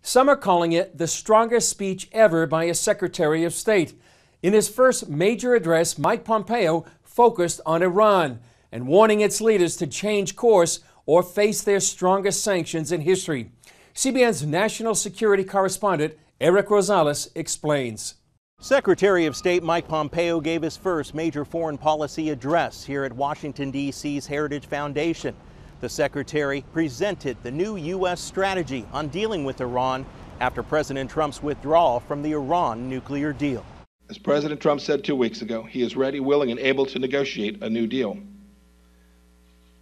Some are calling it the strongest speech ever by a Secretary of State. In his first major address, Mike Pompeo focused on Iran and warning its leaders to change course or face their strongest sanctions in history. CBN's national security correspondent Eric Rosales explains. Secretary of State Mike Pompeo gave his first major foreign policy address here at Washington, D.C.'s Heritage Foundation. The Secretary presented the new U.S. strategy on dealing with Iran after President Trump's withdrawal from the Iran nuclear deal. As President Trump said 2 weeks ago, he is ready, willing, and able to negotiate a new deal.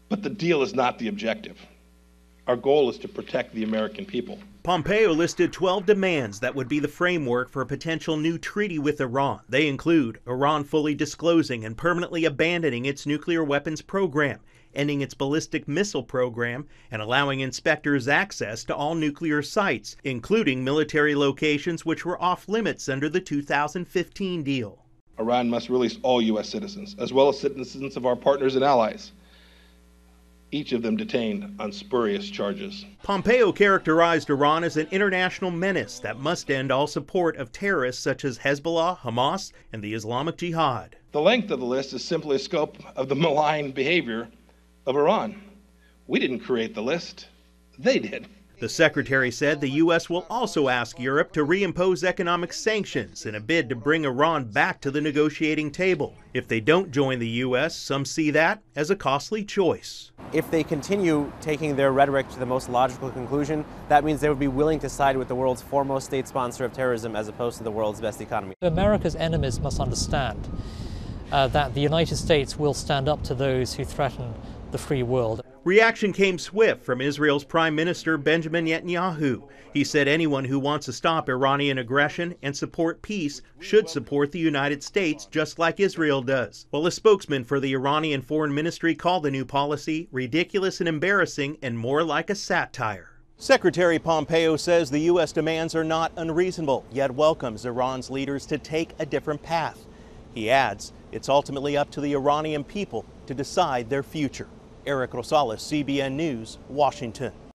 But the deal is not the objective. Our goal is to protect the American people. Pompeo listed 12 demands that would be the framework for a potential new treaty with Iran. They include Iran fully disclosing and permanently abandoning its nuclear weapons program, ending its ballistic missile program, and allowing inspectors access to all nuclear sites, including military locations which were off limits under the 2015 deal. Iran must release all U.S. citizens, as well as citizens of our partners and allies, each of them detained on spurious charges. Pompeo characterized Iran as an international menace that must end all support of terrorists such as Hezbollah, Hamas, and the Islamic Jihad. The length of the list is simply a scope of the malign behavior of Iran. We didn't create the list, they did. The Secretary said the U.S. will also ask Europe to reimpose economic sanctions in a bid to bring Iran back to the negotiating table. If they don't join the U.S., some see that as a costly choice. If they continue taking their rhetoric to the most logical conclusion, that means they would be willing to side with the world's foremost state sponsor of terrorism as opposed to the world's best economy. America's enemies must understand that the United States will stand up to those who threaten the free world. Reaction came swift from Israel's Prime Minister Benjamin Netanyahu. He said anyone who wants to stop Iranian aggression and support peace should support the United States just like Israel does. While a spokesman for the Iranian Foreign Ministry called the new policy ridiculous and embarrassing and more like a satire. Secretary Pompeo says the U.S. demands are not unreasonable, yet welcomes Iran's leaders to take a different path. He adds it's ultimately up to the Iranian people to decide their future. Eric Rosales, CBN News, Washington.